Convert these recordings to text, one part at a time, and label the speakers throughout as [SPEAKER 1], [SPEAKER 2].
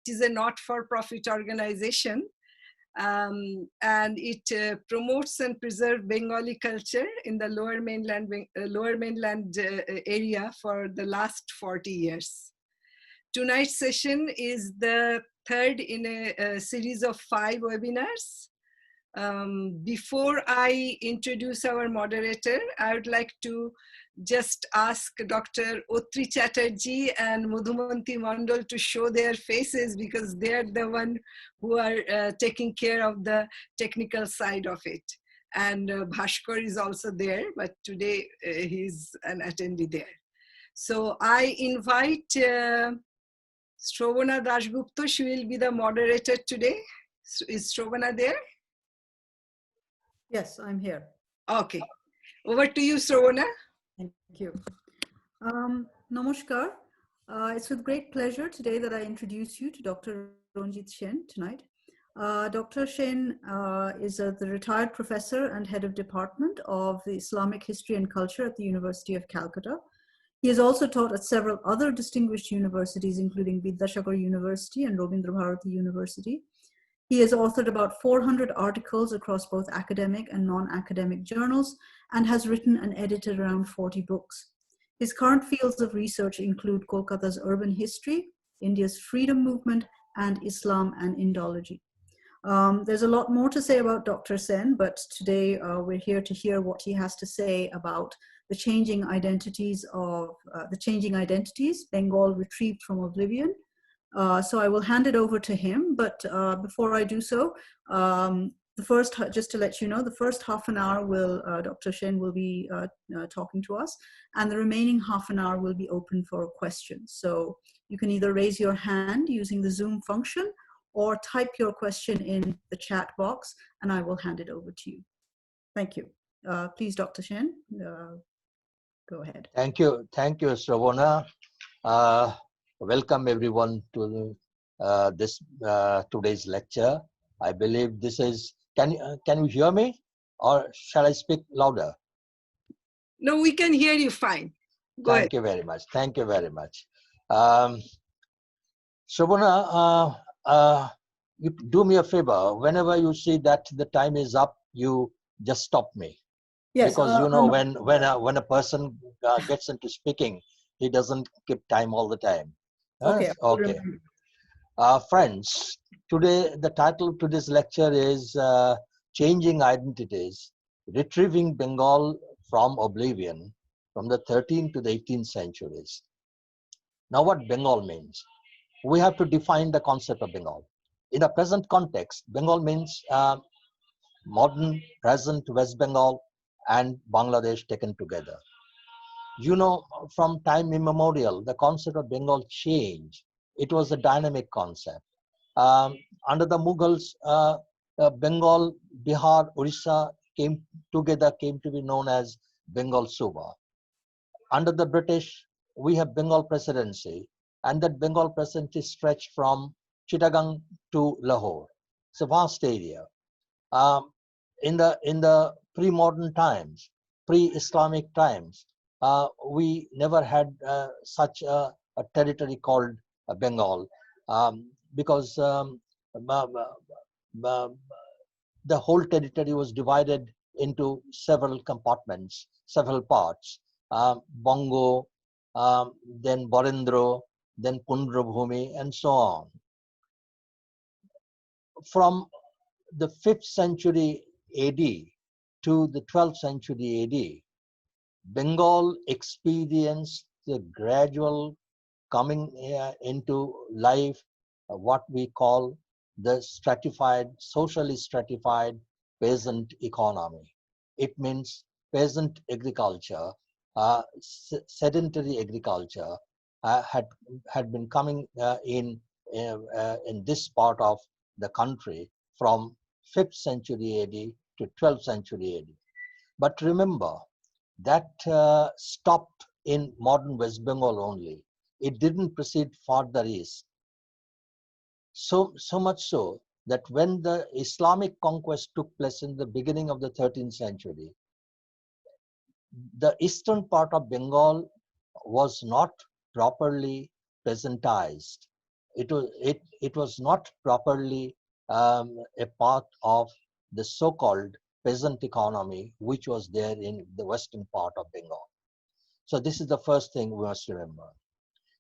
[SPEAKER 1] is a not-for-profit organization, and it promotes and preserves Bengali culture in the lower mainland area for the last 40 years. Tonight's session is the third in a series of 5 webinars. Before I introduce our moderator, I would like to just ask Dr. Otri Chatterjee and Madhumanti Mandal to show their faces, because they're the one who are taking care of the technical side of it. And Bhaskar is also there, but today he's an attendee there. So I invite Shravana Dasgupta. She will be the moderator today. Is Shravana there?
[SPEAKER 2] Yes, I'm here.
[SPEAKER 1] Okay. Over to you, Shravana.
[SPEAKER 2] Thank you. Namaskar. It's with great pleasure today that I introduce you to Dr. Ranjit Sen tonight. Dr. Sen is the retired professor and head of department of the Islamic history and culture at the University of Calcutta. He has also taught at several other distinguished universities, including Vidyasagar University and Rabindra Bharati University. He has authored about 400 articles across both academic and non-academic journals and has written and edited around 40 books. His current fields of research include Kolkata's urban history, India's freedom movement, and Islam and Indology. There's a lot more to say about Dr. Sen, but today we're here to hear what he has to say about the changing identities, Bengal retrieved from Oblivion. So I will hand it over to him, but before I do so, just to let you know, the first half an hour Dr. Sen will be talking to us, and the remaining half an hour will be open for questions. So you can either raise your hand using the Zoom function or type your question in the chat box, and I will hand it over to you. Thank you. Please, Dr. Sen, go ahead.
[SPEAKER 3] Thank you, Shravana. Welcome everyone to this today's lecture. I believe this is. Can you hear me, or shall I speak louder?
[SPEAKER 1] No, we can hear you fine. Go ahead.
[SPEAKER 3] Thank you very much. Thank you very much. Shravana, you do me a favor. Whenever you see that the time is up, you just stop me.
[SPEAKER 2] Yes.
[SPEAKER 3] Because you know when a person gets into speaking, he doesn't keep time all the time.
[SPEAKER 2] Okay.
[SPEAKER 3] Okay. Friends, today the title of today's lecture is Changing Identities, Retrieving Bengal from Oblivion from the 13th to the 18th centuries. Now what Bengal means? We have to define the concept of Bengal. In a present context, Bengal means modern, present West Bengal and Bangladesh taken together. You know, from time immemorial, the concept of Bengal changed. It was a dynamic concept. Under the Mughals, Bengal, Bihar, Orissa came to be known as Bengal Suba. Under the British, we have Bengal Presidency, and that Bengal Presidency stretched from Chittagong to Lahore. It's a vast area. In the pre-modern times, pre-Islamic times, we never had such a territory called Bengal, because the whole territory was divided into several compartments, several parts. Bongo, then Borendro, then Pundrabhumi, and so on. From the 5th century AD to the 12th century AD, Bengal experienced the gradual coming into life, what we call the stratified, socially stratified peasant economy. It means peasant agriculture, sedentary agriculture had been coming in this part of the country from 5th century AD to 12th century AD. But remember, that stopped in modern West Bengal only. It didn't proceed further east. So much so that when the Islamic conquest took place in the beginning of the 13th century, the eastern part of Bengal was not properly peasantized. it was not properly a part of the so-called peasant economy which was there in the western part of Bengal. So this is the first thing we must remember.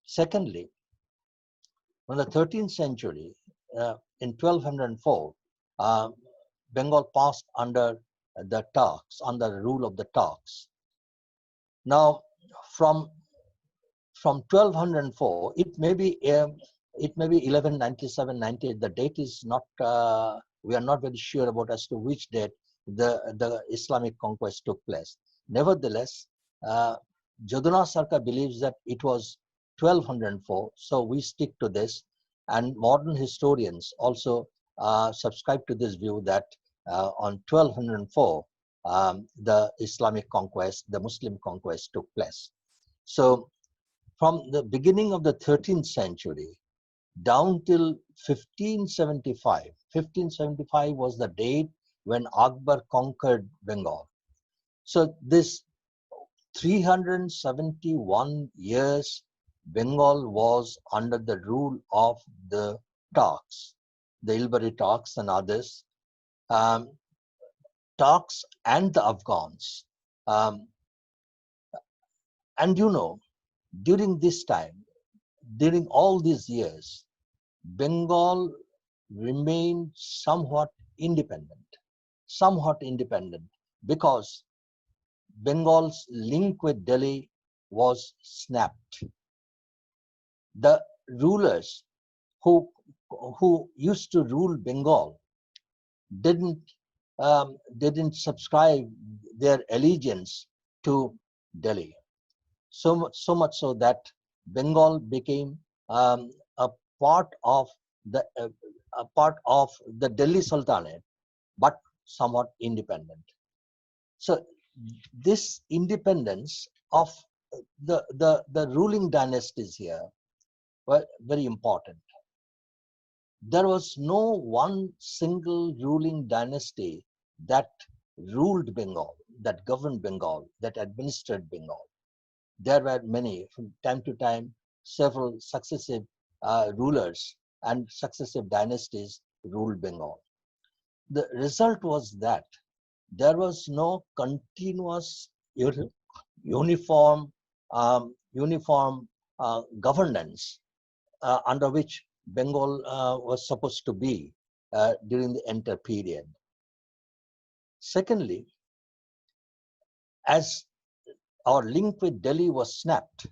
[SPEAKER 3] Secondly, in the 13th century, in 1204, uh, Bengal passed under the Turks, under the rule of the Turks. Now, from 1204, it may be 1197, 98. The date is not. We are not very sure about as to which date the Islamic conquest took place. Nevertheless, Jaduna Sarkar believes that it was 1204, so we stick to this, and modern historians also subscribe to this view that on 1204 the Islamic conquest, the Muslim conquest took place. So from the beginning of the 13th century down till 1575, 1575 was the date when Akbar conquered Bengal. So this 371 years, Bengal was under the rule of the Turks, the Ilbari Turks and others, Turks and the Afghans. And you know, during this time, during all these years, Bengal remained somewhat independent because Bengal's link with Delhi was snapped. The rulers who used to rule Bengal didn't subscribe their allegiance to Delhi. So much so that Bengal became a part of the Delhi Sultanate, but somewhat independent. So this independence of the ruling dynasties here were very important. There was no one single ruling dynasty that ruled Bengal, that governed Bengal, that administered Bengal. There were many, from time to time, several successive rulers and successive dynasties ruled Bengal. The result was that there was no continuous uniform governance under which Bengal was supposed to be during the entire period. Secondly, as our link with Delhi was snapped,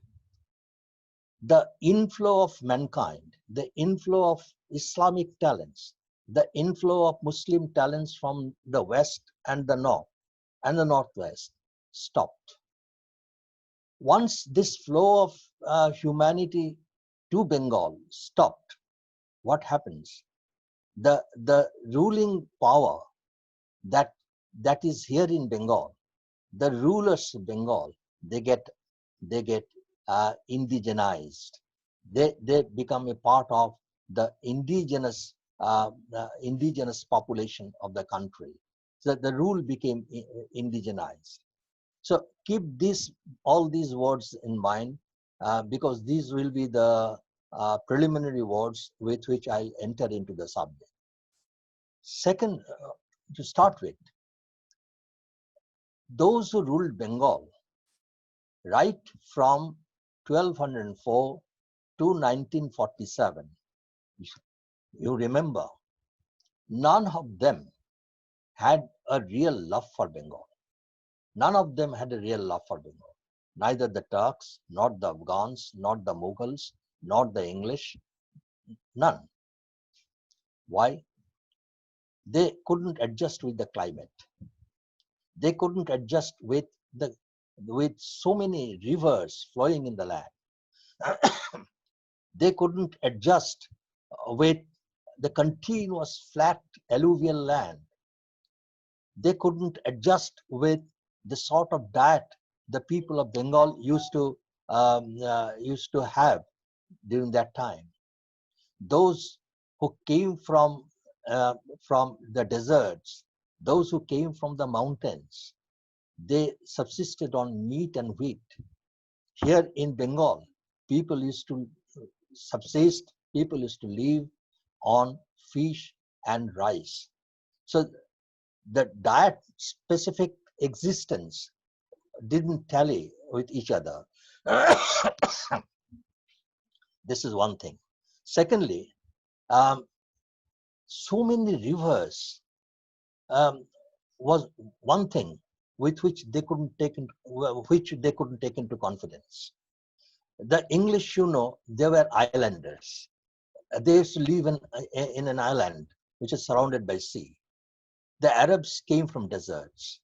[SPEAKER 3] the inflow of mankind, the inflow of Islamic talents, the inflow of Muslim talents from the west and the north and the northwest stopped. Once this flow of humanity to Bengal stopped, what happens? The ruling power that is here in Bengal, the rulers of Bengal, they get indigenized. They become a part of the indigenous population of the country. So the rule became indigenized. So keep all these words in mind because these will be the preliminary words with which I'll enter into the subject. Second, to start with, those who ruled Bengal right from 1204 to 1947, you remember, none of them had a real love for Bengal. None of them had a real love for Bengal. Neither the Turks, not the Afghans, not the Mughals, not the English, none. Why? They couldn't adjust with the climate. They couldn't adjust with so many rivers flowing in the land. They couldn't adjust with the continuous flat alluvial land. They couldn't adjust with the sort of diet the people of Bengal used to have during that time. Those who came from the deserts, those who came from the mountains, they subsisted on meat and wheat. Here in Bengal, people used to subsist People used to live on fish and rice. So the diet specific existence didn't tally with each other. This is one thing. Secondly, um, so many rivers um, was one thing with which they couldn't take into confidence. The English, they were islanders. They used to live in an island which is surrounded by sea. The Arabs came from deserts.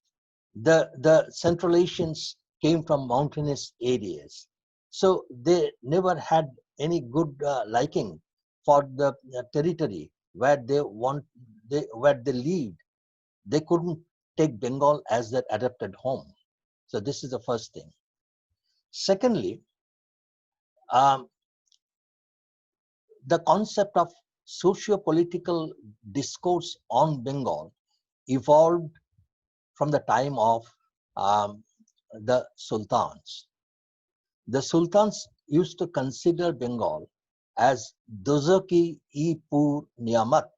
[SPEAKER 3] The Central Asians came from mountainous areas. So they never had any good liking for the territory where where they lived. They couldn't take Bengal as their adapted home. So this is the first thing. Secondly, um, the concept of socio-political discourse on Bengal evolved from the time of the sultans. The sultans used to consider Bengal as Dozaki-i-Pur Niyamat,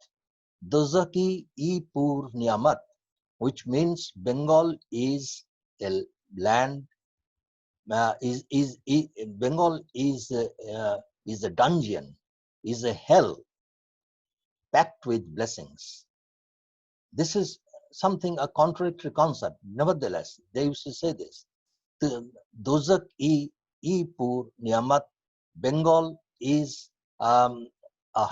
[SPEAKER 3] Dozaki-i-Pur Niyamat, which means Bengal is a land, Bengal is a dungeon, is a hell packed with blessings. This is something, a contradictory concept. Nevertheless, they used to say this. Dozak-i-Pur Niyamat, Bengal is a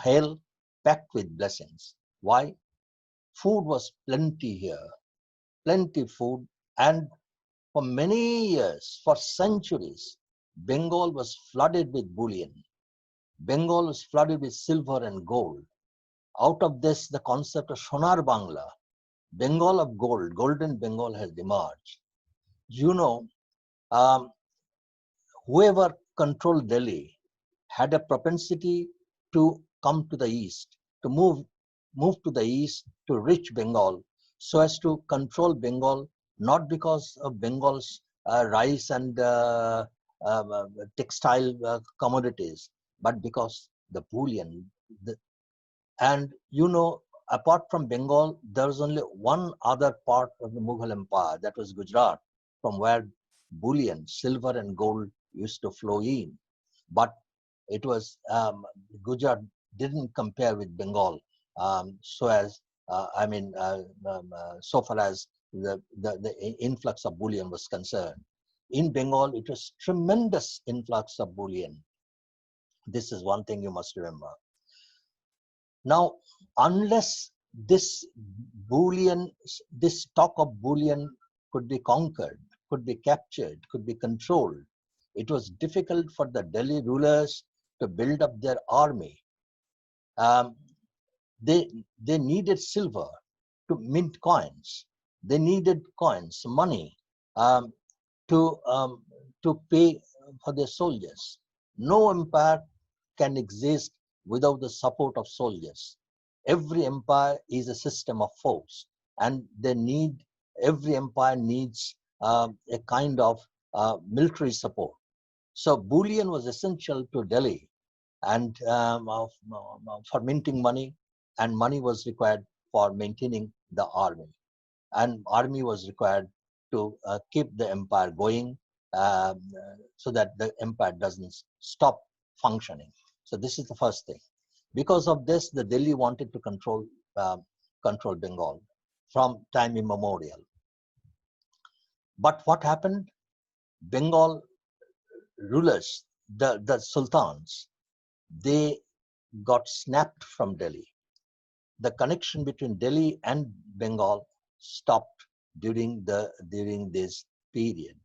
[SPEAKER 3] hell packed with blessings. Why? Food was plenty here, plenty food, and for many years, for centuries, Bengal was flooded with bullion. Bengal was flooded with silver and gold. Out of this, the concept of Sonar Bangla, Bengal of gold, golden Bengal has emerged. Um, whoever controlled Delhi had a propensity to come to the east, to move to the east to reach Bengal, so as to control Bengal, not because of Bengal's rice and textile commodities, but because the bullion. And apart from Bengal, there was only one other part of the Mughal Empire, that was Gujarat, from where bullion, silver and gold used to flow in. But it was, Gujarat didn't compare with Bengal so far as the influx of bullion was concerned. In Bengal, it was tremendous influx of bullion. This is one thing you must remember. Now, unless this stock of bullion could be conquered, could be captured, could be controlled, it was difficult for the Delhi rulers to build up their army. They needed silver to mint coins. They needed coins, money, to pay for their soldiers. No empire can exist without the support of soldiers. Every empire is a system of force, and every empire needs a kind of military support. So bullion was essential to Delhi, and for minting money, and money was required for maintaining the army, and army was required to keep the empire going, so that the empire doesn't stop functioning. So this is the first thing. Because of this, the Delhi wanted to control Bengal from time immemorial. But what happened? Bengal rulers, the sultans, they got snapped from Delhi. The connection between Delhi and Bengal stopped during this period.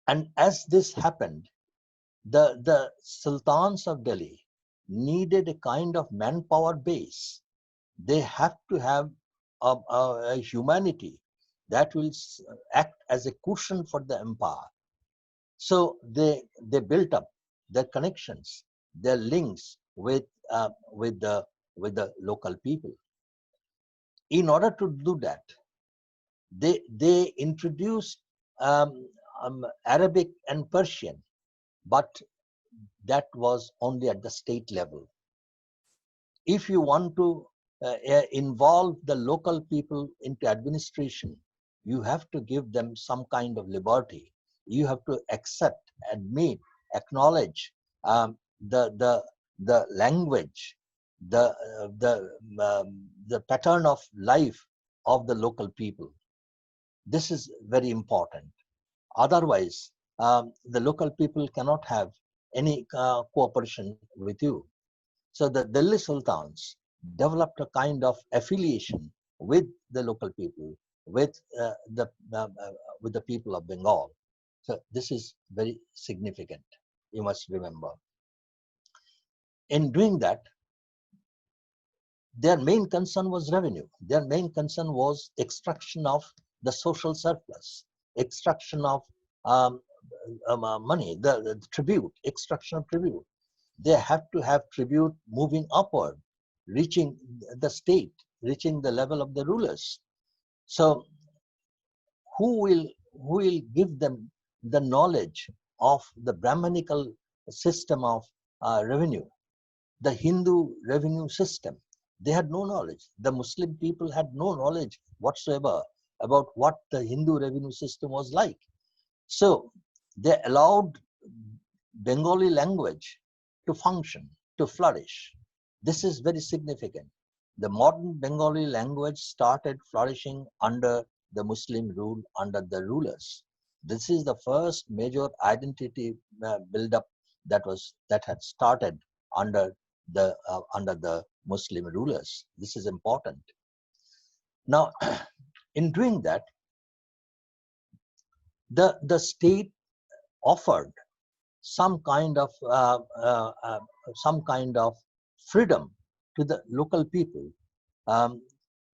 [SPEAKER 3] And as this happened, the sultans of Delhi needed a kind of manpower base. They have to have a humanity that will act as a cushion for the empire. So they built up their connections, their links with the local people. In order to do that, they introduced Arabic and Persian, but that was only at the state level. If you want to involve the local people into administration, you have to give them some kind of liberty. You have to accept, admit, acknowledge the language, the pattern of life of the local people. This is very important. Otherwise, the local people cannot have any cooperation with you. So the Delhi Sultans developed a kind of affiliation with the local people, with the people of Bengal. So this is very significant. You must remember. In doing that, their main concern was revenue. Their main concern was extraction of the social surplus, extraction of money, the tribute, extraction of tribute. They have to have tribute moving upward, reaching the state, reaching the level of the rulers. So who will give them the knowledge of the Brahmanical system of revenue, the Hindu revenue system? They had no knowledge. The Muslim people had no knowledge whatsoever about what the Hindu revenue system was like. So they allowed Bengali language to function, to flourish. This is very significant. The modern Bengali language started flourishing under the Muslim rule, under the rulers. This is the first major identity build-up that had started under the Muslim rulers. This is important. Now, in doing that, the state offered some kind of freedom to the local people,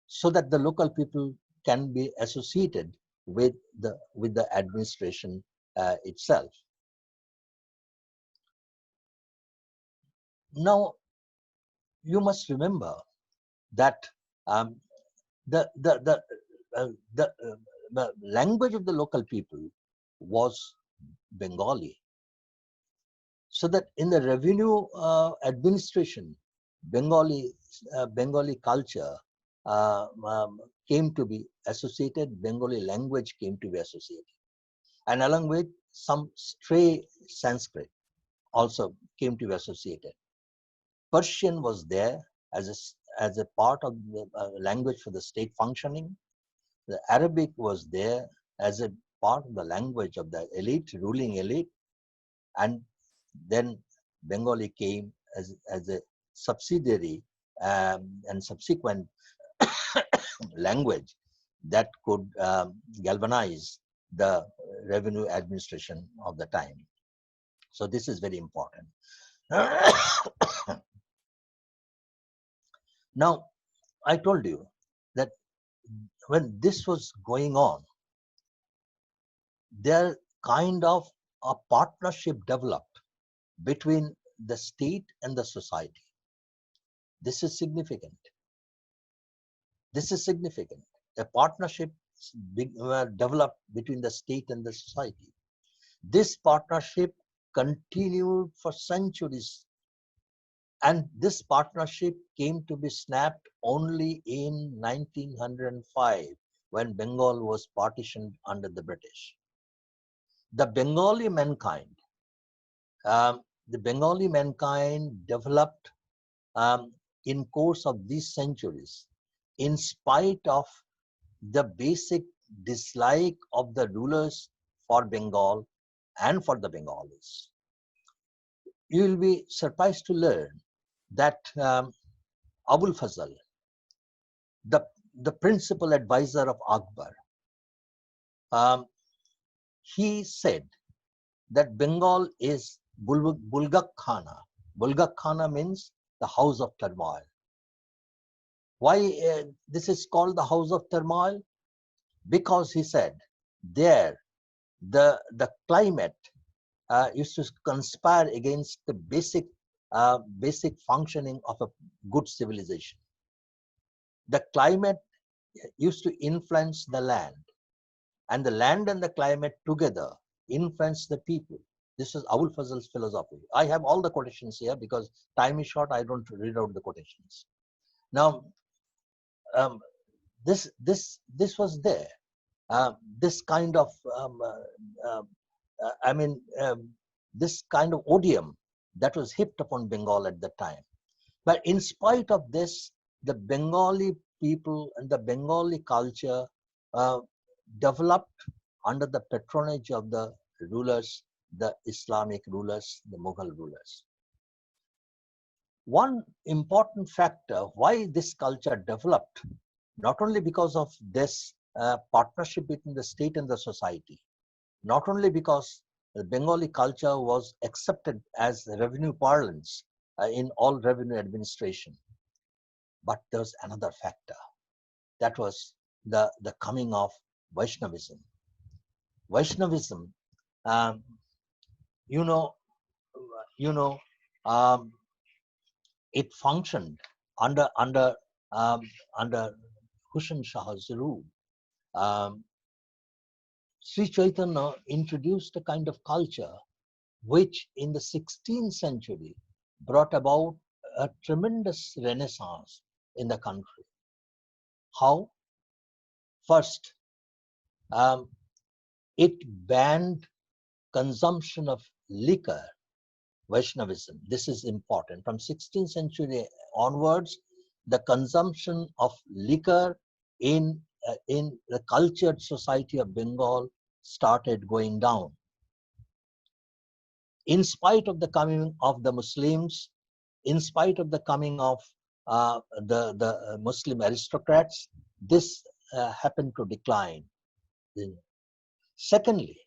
[SPEAKER 3] so that the local people can be associated with the administration itself. Now, you must remember that the language of the local people was Bengali. So that in the revenue administration, Bengali culture came to be associated, Bengali language came to be associated. And along with some stray Sanskrit also came to be associated. Persian was there as a part of the language for the state functioning. The Arabic was there as a part of the language of the elite, ruling elite. And then Bengali came as a subsidiary and subsequent language that could galvanize the revenue administration of the time. So this is very important. Now, I told you that when this was going on, there kind of a partnership developed between the state and the society. This is significant. This is significant. A partnership developed between the state and the society. This partnership continued for centuries, and this partnership came to be snapped only in 1905, when Bengal was partitioned under the British. The Bengali mankind developed in course of these centuries, in spite of the basic dislike of the rulers for Bengal and for the Bengalis. You will be surprised to learn that Abul Fazl, the principal advisor of Akbar, he said that Bengal is Bulgak Khana. Bulgak Khana means the house of turmoil. Why this is called the house of turmoil? Because he said there the climate used to conspire against the basic functioning of a good civilization. The climate used to influence the land, and the land and the climate together influence the people. This is Abul Fazl's philosophy. I have all the quotations here because time is short. I don't read out the quotations. Now, um, this was there. This kind of I mean, this kind of odium that was heaped upon Bengal at the time. But in spite of this, the Bengali people and the Bengali culture developed under the patronage of the rulers, the Islamic rulers, the Mughal rulers. One important factor why this culture developed, not only because of this partnership between the state and the society, not only because the Bengali culture was accepted as revenue parlance in all revenue administration, but there was another factor. That was the coming of Vaishnavism. Vaishnavism, um, you know, um, it functioned under Hussain Shah's rule. Sri Chaitanya introduced a kind of culture which in the 16th century brought about a tremendous renaissance in the country. How? First, it banned consumption of liquor, Vaishnavism. This is important. From 16th century onwards, the consumption of liquor in the cultured society of Bengal started going down. In spite of the coming of the Muslims, in spite of the coming of the Muslim aristocrats, this happened to decline. Secondly,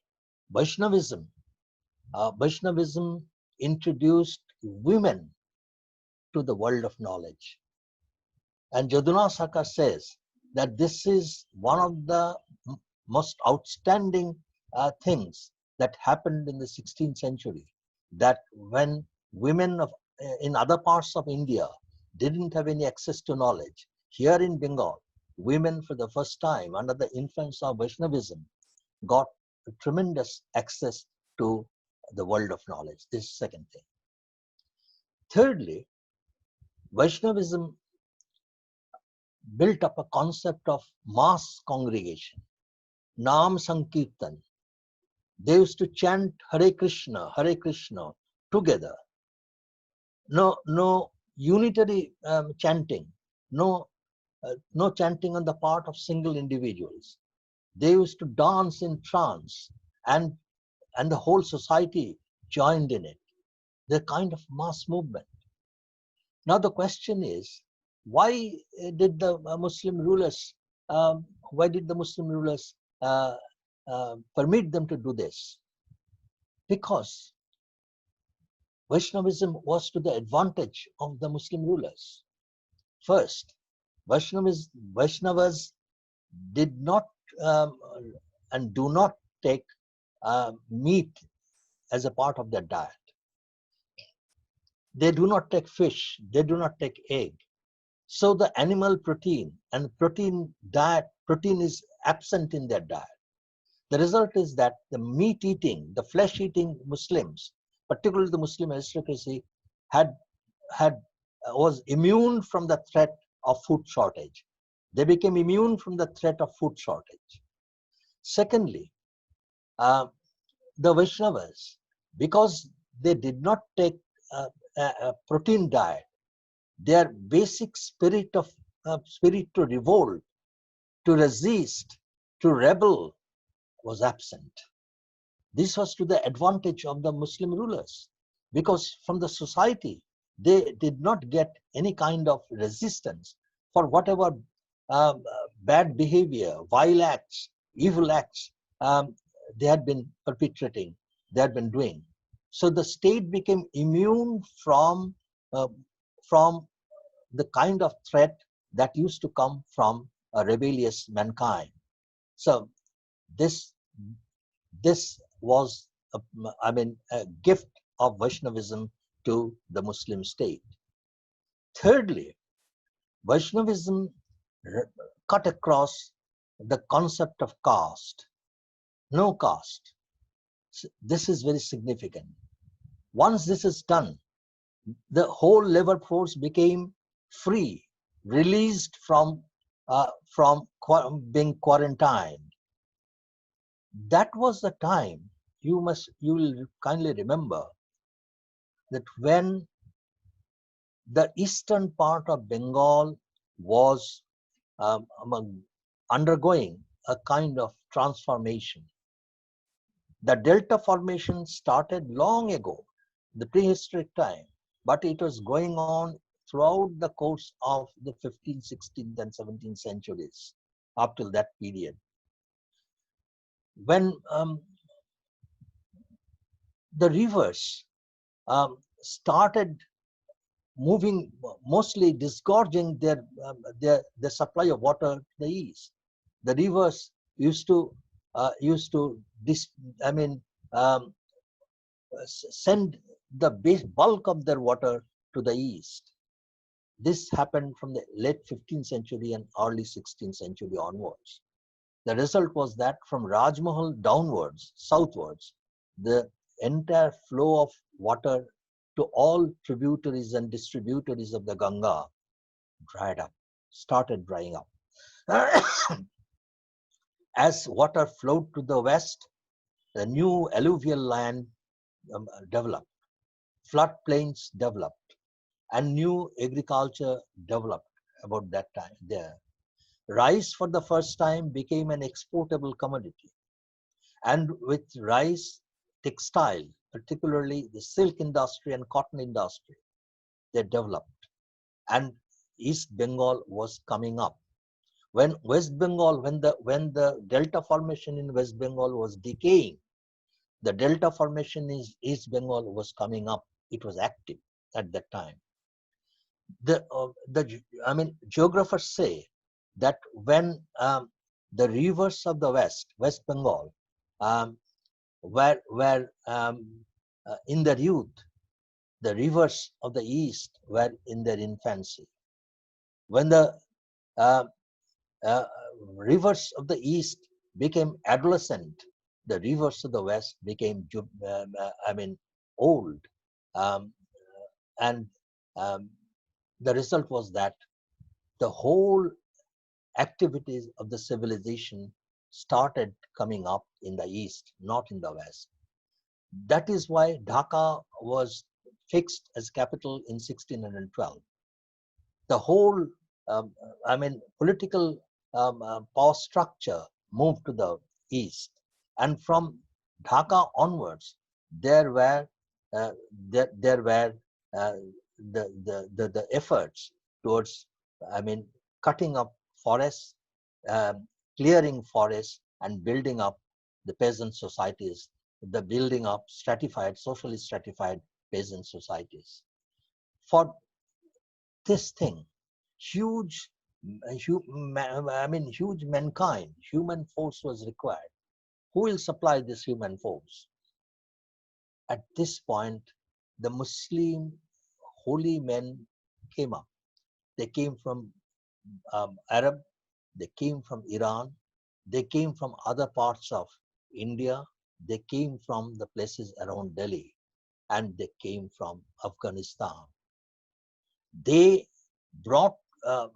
[SPEAKER 3] Vaishnavism introduced women to the world of knowledge. And Jaduna Saka says that this is one of the most outstanding things that happened in the 16th century, that when women in other parts of India didn't have any access to knowledge, here in Bengal, women for the first time under the influence of Vaishnavism got tremendous access to the world of knowledge. This is the second thing. Thirdly, Vaishnavism built up a concept of mass congregation, Nam Sankirtan. They used to chant Hare Krishna together. No unitary chanting, no chanting on the part of single individuals. They used to dance in trance, and the whole society joined in it. The kind of mass movement. Now the question is, why did the Muslim rulers permit them to do this? Because Vaishnavism was to the advantage of the Muslim rulers. First, Vaishnavas did not and do not take meat as a part of their diet. They do not take fish, they do not take egg. So the animal protein and protein is absent in their diet. The result is that the meat eating, the flesh eating Muslims, particularly the Muslim aristocracy, was immune from the threat of food shortage. They became immune from the threat of food shortage. Secondly, the Vaishnavas, because they did not take a protein diet, their basic spirit to revolt, to resist, to rebel was absent. This was to the advantage of the Muslim rulers, because from the society they did not get any kind of resistance for whatever bad behavior, vile acts, evil acts they had been perpetrating, they had been doing. So the state became immune from the kind of threat that used to come from a rebellious mankind. So this was a gift of Vaishnavism to the Muslim state. Thirdly, Vaishnavism cut across the concept of caste. No caste. This is very significant. Once this is done, the whole labor force became free, released from being quarantined. That was the time, you will kindly remember, that when the eastern part of Bengal was undergoing a kind of transformation. The delta formation started long ago, the prehistoric time, but it was going on throughout the course of the 15th, 16th, and 17th centuries, up till that period. When the rivers started moving, mostly disgorging their supply of water to the east. The rivers used to send the bulk of their water to the east. This happened from the late 15th century and early 16th century onwards. The result was that from Rajmahal downwards, southwards, the entire flow of water to all tributaries and distributaries of the Ganga started drying up. As water flowed to the west, the new alluvial land developed, floodplains developed, and new agriculture developed about that time there. Rice for the first time became an exportable commodity. And with rice, textile, particularly the silk industry and cotton industry, they developed. And East Bengal was coming up. When West Bengal, when the delta formation in West Bengal was decaying, the delta formation in East Bengal was coming up. It was active at that time. Geographers say that when the rivers of the West Bengal, were in their youth, the rivers of the East were in their infancy. When the rivers of the East became adolescent, the rivers of the West became old, and the result was that the whole activities of the civilization started coming up in the East, not in the West. That is why Dhaka was fixed as capital in 1612. The whole, political power structure moved to the East, and from Dhaka onwards, there were the efforts towards, cutting up forests, clearing forests, and building up the peasant societies, the building up socially stratified peasant societies. For this thing, huge mankind, human force was required. Who will supply this human force? At this point, the Muslim holy men came up. They came from Arab, they came from Iran, they came from other parts of India, they came from the places around Delhi, and they came from Afghanistan. They brought a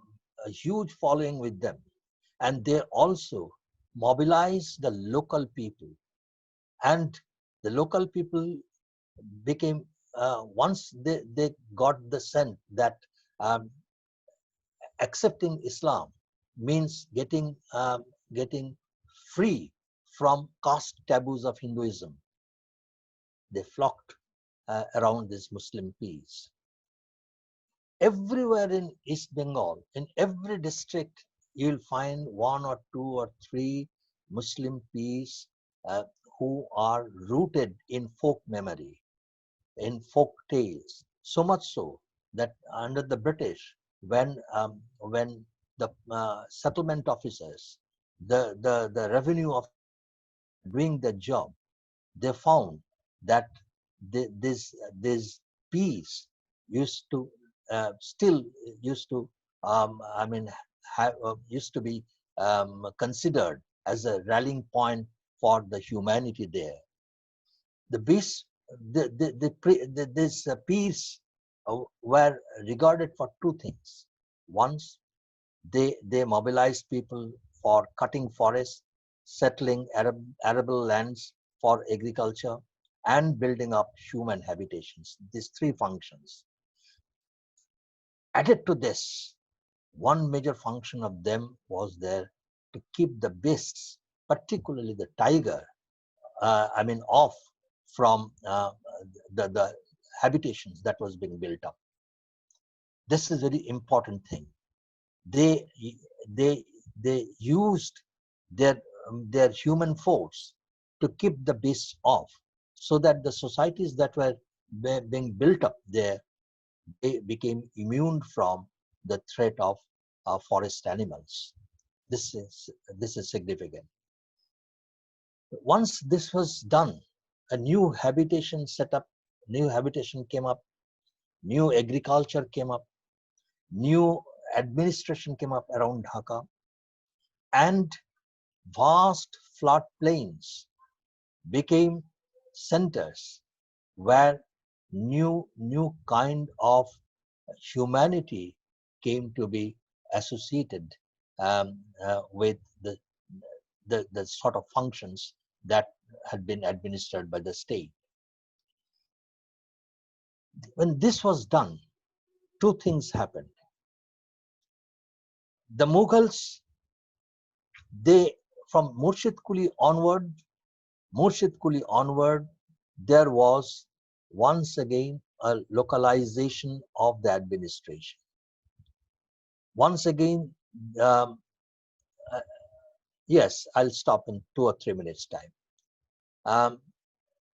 [SPEAKER 3] huge following with them, and they also mobilized the local people. And the local people became, once they got the sense that accepting Islam means getting free from caste taboos of Hinduism, they flocked around this Muslim peace. Everywhere in East Bengal, in every district, you will find one or two or three Muslim peace who are rooted in folk memory, in folk tales. So much so that under the British, when the settlement officers, the revenue of doing their job, they found that this peace used to still used to used to be considered as a rallying point for the humanity there. The beasts, these peers were regarded for two things. Once, they mobilized people for cutting forests, settling arable lands for agriculture, and building up human habitations. These three functions. Added to this, one major function of them was there to keep the beasts, particularly the tiger, off from the habitations that was being built up. This is a very important thing. They used their human force to keep the beasts off, so that the societies that were being built up there, they became immune from the threat of forest animals. This is significant. Once this was done, a new habitation came up, new agriculture came up, new administration came up around Dhaka, and vast floodplains became centers where new kind of humanity came to be associated with the sort of functions that had been administered by the state. When this was done, two things happened. The Mughals, from Murshid Quli onward, there was once again a localization of the administration. Once again, yes, I'll stop in 2 or 3 minutes time.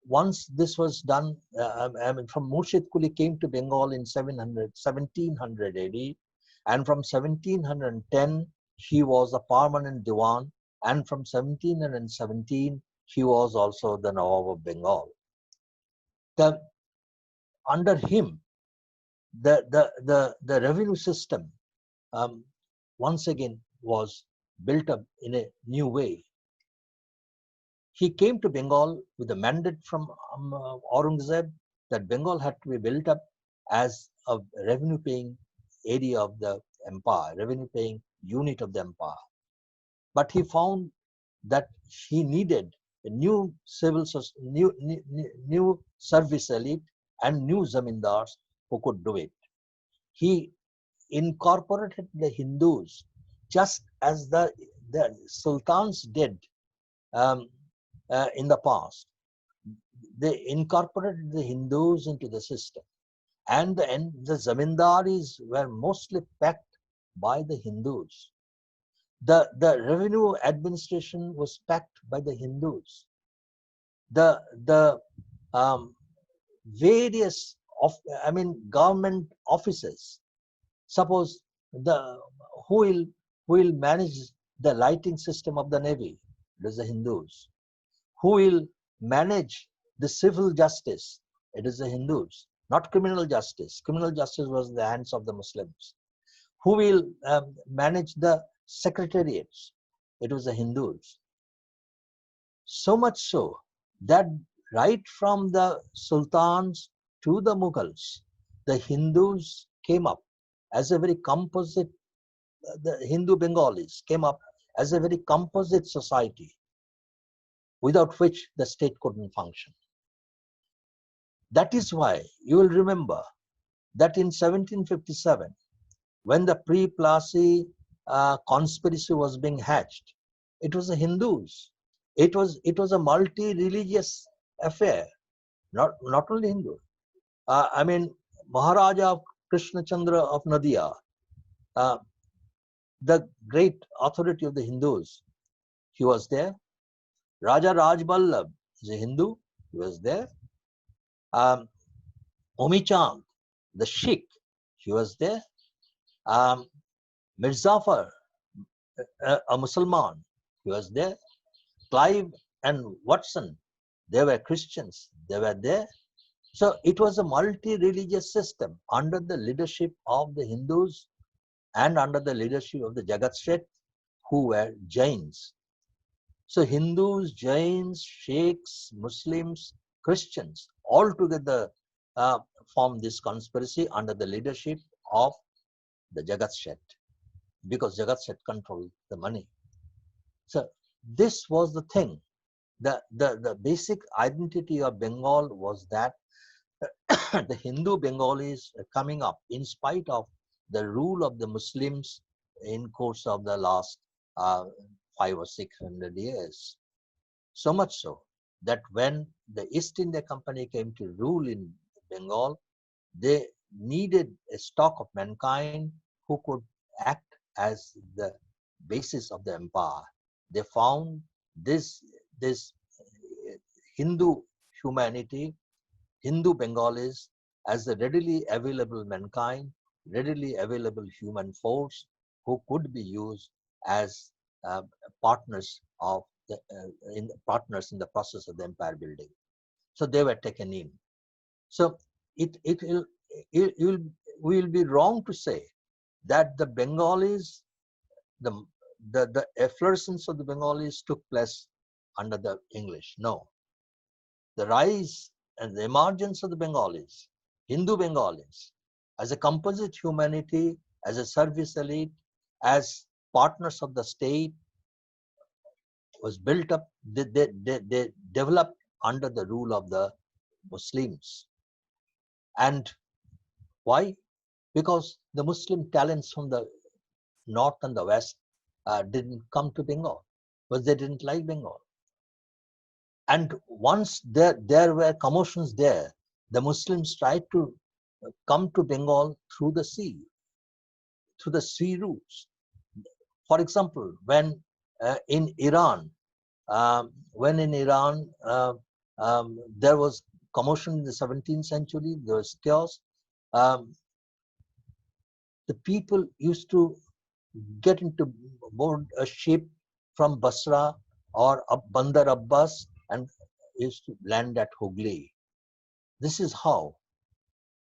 [SPEAKER 3] Once this was done, from Murshid Quli came to Bengal in 1700 AD, and from 1710 he was a permanent Diwan, and from 1717 he was also the Nawab of Bengal. Under him, the revenue system once again was built up in a new way. He came to Bengal with a mandate from Aurangzeb that Bengal had to be built up as a revenue-paying area of the empire, revenue-paying unit of the empire. But he found that he needed a new new service elite and new zamindars who could do it. He incorporated the Hindus just as the sultans did in the past. They incorporated the Hindus into the system, and the zamindaris were mostly packed by the Hindus. The revenue administration was packed by the Hindus. The various government offices. Suppose who will manage the lighting system of the navy? It is the Hindus. Who will manage the civil justice? It is the Hindus. Not criminal justice. Criminal justice was in the hands of the Muslims. Who will manage the secretariats? It was the Hindus. So much so that right from the sultans to the Mughals, the Hindus came up as a very composite, the Hindu Bengalis came up as a very composite society, without which the state couldn't function. That is why you will remember that in 1757, when the pre-Plassey conspiracy was being hatched, it was the Hindus. It was a multi-religious affair, not only Hindu. Maharaja Krishna Chandra of Nadia, the great authority of the Hindus, he was there. Raja Rajballabh is a Hindu, he was there. Omi Chand, the Sikh, he was there. Mirzafar, a Muslim, he was there. Clive and Watson, they were Christians, they were there. So it was a multi-religious system under the leadership of the Hindus and under the leadership of the Jagat Seth, who were Jains. So Hindus, Jains, Sheikhs, Muslims Christians, all together formed this conspiracy under the leadership of the Jagat Seth, because Jagat Seth controlled the money. So this was the thing. The basic identity of Bengal was that the Hindu Bengalis coming up in spite of the rule of the Muslims in course of the last 500 or 600 years. So much so that when the East India Company came to rule in Bengal, they needed a stock of mankind who could act as the basis of the empire. They found this Hindu humanity, Hindu Bengalis, as a readily available mankind, readily available human force who could be used as partners of partners in the process of the empire building. So they were taken in. So we will be wrong to say that the Bengalis, the efflorescence of the Bengalis took place under the English. No. The rise and the emergence of the Bengalis, Hindu Bengalis, as a composite humanity, as a service elite, as partners of the state, was built up, they developed under the rule of the Muslims. And why? Because the Muslim talents from the north and the west didn't come to Bengal, because they didn't like Bengal. And once there were commotions there, the Muslims tried to come to Bengal through the sea routes. For example, when in Iran, there was commotion in the 17th century, there was chaos. The people used to get into board a ship from Basra or Bandar Abbas and used to land at Hooghly. This is how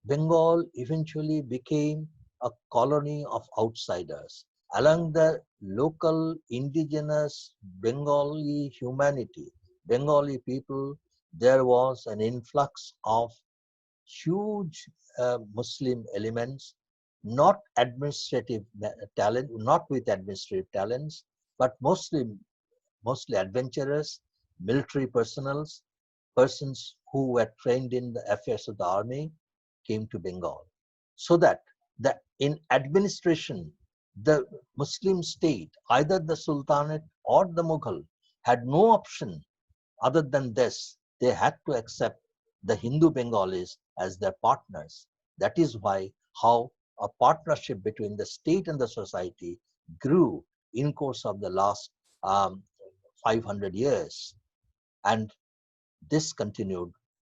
[SPEAKER 3] Bengal eventually became a colony of outsiders. Along the local indigenous Bengali humanity, Bengali people, there was an influx of huge Muslim elements, not administrative talent, not with administrative talents, but mostly adventurous, military persons who were trained in the affairs of the army, came to Bengal. So that in administration, the Muslim state, either the Sultanate or the Mughal, had no option other than this. They had to accept the Hindu Bengalis as their partners. That is why how a partnership between the state and the society grew in course of the last 500 years. And this continued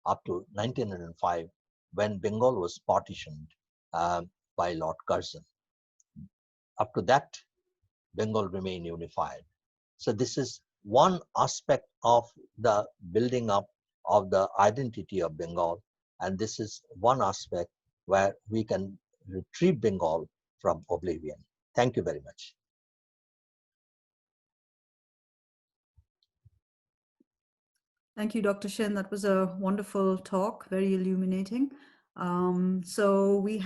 [SPEAKER 3] up to 1905, when Bengal was partitioned by Lord Curzon. Up to that, Bengal remained unified. So this is one aspect of the building up of the identity of Bengal, and this is one aspect where we can retrieve Bengal from oblivion. Thank you very much.
[SPEAKER 2] Thank you, Dr. Sen. That was a wonderful talk, very illuminating. So we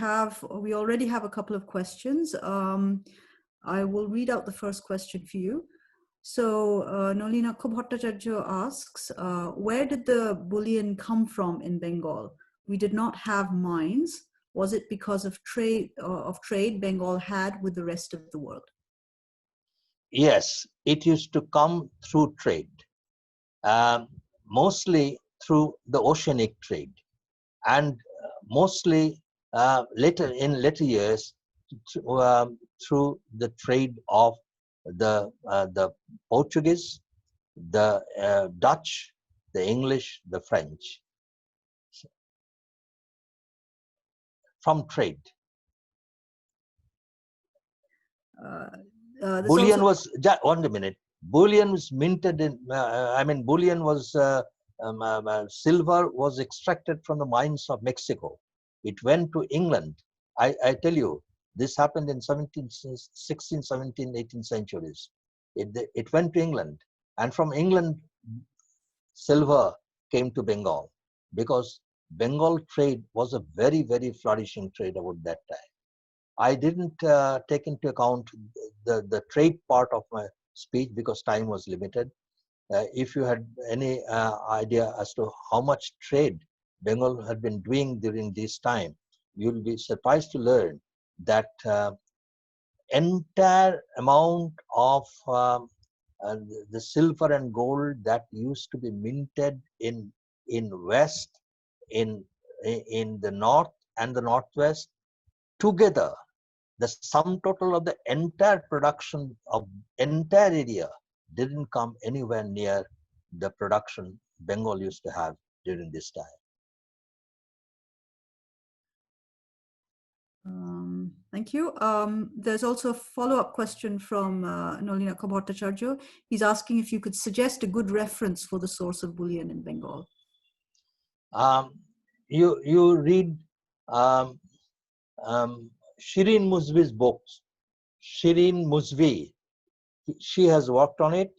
[SPEAKER 2] already have a couple of questions. I will read out the first question for you. So Nolina Bhattacharya asks, where did the bullion come from in Bengal? We did not have mines. Was it because of trade Bengal had with the rest of the world?
[SPEAKER 3] Yes, it used to come through trade, mostly through the oceanic trade, and mostly later years through the trade of the Portuguese, the Dutch, the English, the French, from trade. Bullion was, one minute, bullion was minted in, bullion was, silver was extracted from the mines of Mexico. It went to England. I tell you, this happened in 16th, 17th, 18th centuries. It went to England, and from England, silver came to Bengal. because Bengal trade was a very, very flourishing trade about that time. I didn't take into account the trade part of my speech because time was limited. If you had any idea as to how much trade Bengal had been doing during this time, you'll be surprised to learn that entire amount of the silver and gold that used to be minted in West, in the North and the Northwest, together, the sum total of the entire production of entire area didn't come anywhere near the production Bengal used to have during this time.
[SPEAKER 2] Thank you. There's also a follow-up question from Nolina Bhattacharya. He's asking if you could suggest a good reference for the source of bullion in Bengal.
[SPEAKER 3] You read Shirin Muzvi's books. Shirin Muzvi, she has worked on it.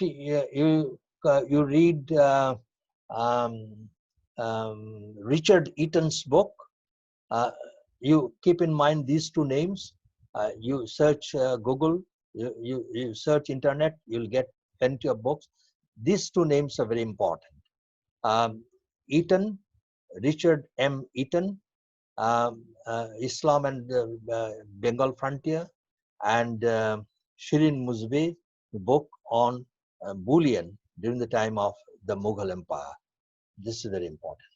[SPEAKER 3] You read Richard Eaton's book. You keep in mind these two names. You search Google, you search internet, you'll get plenty of books. These two names are very important. Eaton, Richard M. Eaton, Islam and Bengal Frontier, and Shirin Muzvi, the book on bullion during the time of the Mughal Empire. This is very important.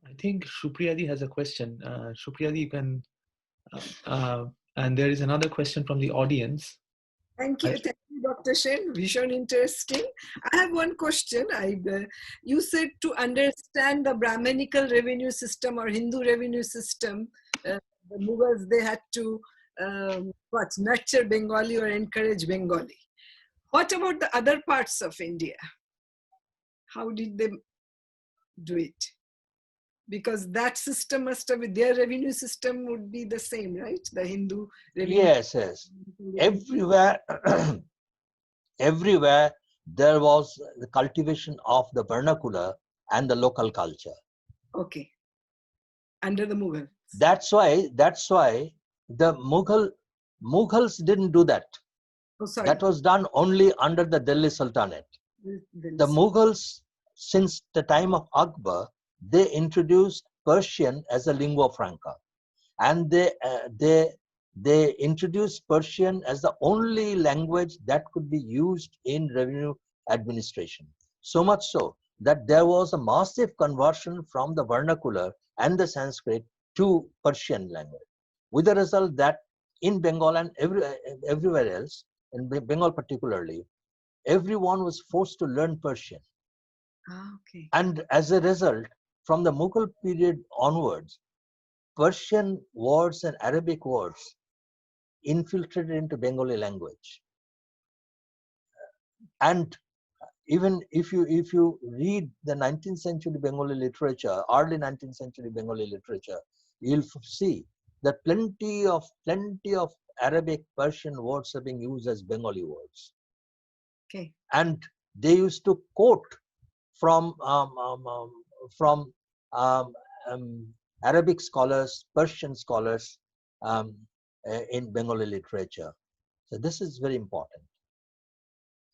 [SPEAKER 4] I think Shupriyadi has a question. Shupriyadi, you can, and there is another question from the audience.
[SPEAKER 1] Thank you, Dr. Sen. Vision interesting. I have one question. You said to understand the Brahmanical revenue system or Hindu revenue system, the Mughals, they had to nurture Bengali or encourage Bengali. What about the other parts of India? How did they do it? Because that system must have, their revenue system would be the same, right? The Hindu revenue.
[SPEAKER 3] Yes. Everywhere, everywhere there was the cultivation of the vernacular and the local culture.
[SPEAKER 1] Okay. Under the Mughals.
[SPEAKER 3] That's why the Mughals didn't do that.
[SPEAKER 1] Oh, sorry.
[SPEAKER 3] That was done only under the Delhi Sultanate. The Mughals, since the time of Akbar, they introduced Persian as a lingua franca, and they introduced Persian as the only language that could be used in revenue administration. So much so that there was a massive conversion from the vernacular and the Sanskrit to Persian language, with the result that in Bengal and everywhere else, in Bengal particularly, everyone was forced to learn Persian.
[SPEAKER 1] Okay.
[SPEAKER 3] And as a result, from the Mughal period onwards, Persian words and Arabic words infiltrated into Bengali language. And even if you read the 19th century Bengali literature, early 19th century Bengali literature, you'll see that plenty of Arabic, Persian words are being used as Bengali words.
[SPEAKER 1] Okay.
[SPEAKER 3] And they used to quote from Arabic scholars, Persian scholars in Bengali literature. So this is very important.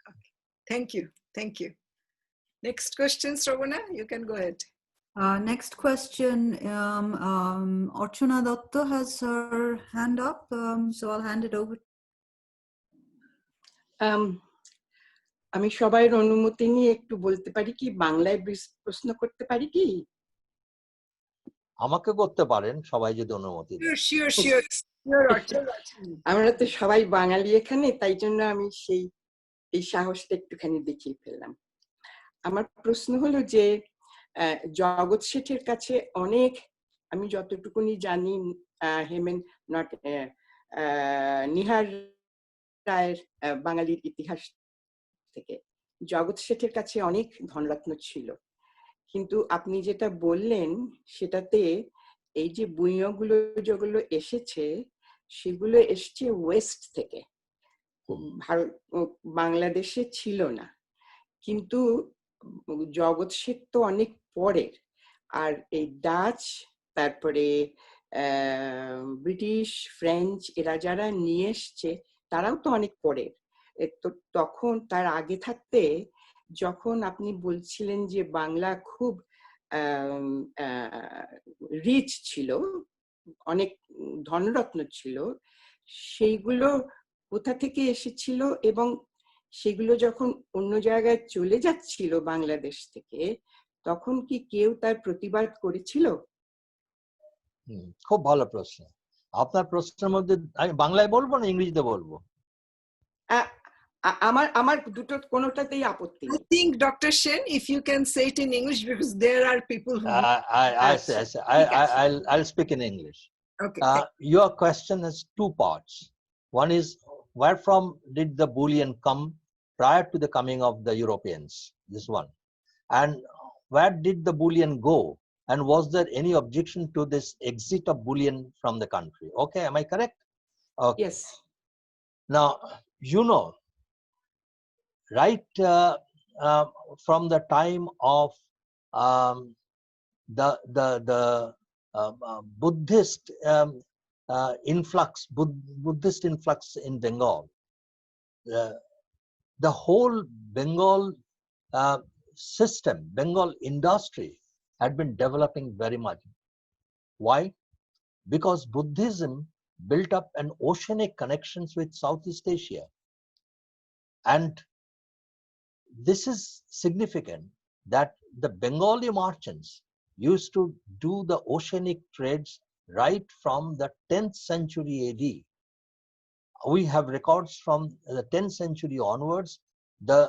[SPEAKER 1] Okay. Thank you. Next question, Shravana, you can go ahead.
[SPEAKER 2] Next question, Archana Datta has her hand up, so I'll hand it over.
[SPEAKER 5] আমি সবাইয়ের অনুমতি নিয়ে একটু বলতে পারি কি, বাংলায় প্রশ্ন করতে পারি কি?
[SPEAKER 3] আমাকে করতে পারেন, সবাই যদি অনুমতি দেন।
[SPEAKER 1] Sure.
[SPEAKER 5] আমরা তো সবাই বাঙালি এখানে, তাই জন্য আমি এই সাহসটা একটুখানি দেখিয়ে ফেললাম। আমার প্রশ্ন হলো যে জগৎ শেঠের কাছে অনেক, আমি যতটুকুনি জানি, নিহার রায়ের বাঙালির ইতিহাস থেকে জগৎ শেঠের কাছে অনেক ধনরত্ন ছিল, কিন্তু আপনি যেটা বললেন সেটাতে এই যে বুইয়াগুলো যেগুলো এসেছে সেগুলো এসছে ওয়েস্ট থেকে, ভারত বাংলাদেশে ছিল না। কিন্তু জগৎ শেঠ তো অনেক পরের, আর এই ডাচ, তারপরে ব্রিটিশ, ফ্রেঞ্চ, এরা যারা নিয়ে এসছে তারাও তো অনেক পরের। তো তখন তার আগে থাকতে যখন আপনি বলছিলেন যে বাংলা খুব রিচ ছিল, অনেক ধনরত্ন ছিল, সেইগুলো কোথা থেকে এসেছিল এবং সেগুলো যখন অন্য জায়গায় চলে যাচ্ছিল বাংলাদেশ থেকে, তখন কি কেউ তার প্রতিবাদ করেছিল?
[SPEAKER 3] খুব ভালো প্রশ্ন। আপনার প্রশ্নের মধ্যে আমি বাংলায় বলবো না ইংরেজিতে বলবো?
[SPEAKER 5] আমার দুটো কোনোটাতেই আপত্তি নেই।
[SPEAKER 1] I think Dr. Shen, if you can say it in English, because there are people who.
[SPEAKER 3] I'll speak in English.
[SPEAKER 1] Okay.
[SPEAKER 3] Your question has two parts. One is, where from did the bullion come prior to the coming of the Europeans? This one. And where did the bullion go? And was there any objection to this exit of bullion from the country? Okay, am I correct? Okay.
[SPEAKER 5] Yes.
[SPEAKER 3] Now, you know, right from the time of the Buddhist Buddhist influx in Bengal, the whole Bengal system, Bengal industry had been developing very much. Why? Because Buddhism built up an oceanic connections with Southeast Asia. And this is significant that the Bengali merchants used to do the oceanic trades right from the 10th century AD. We have records from the 10th century onwards. The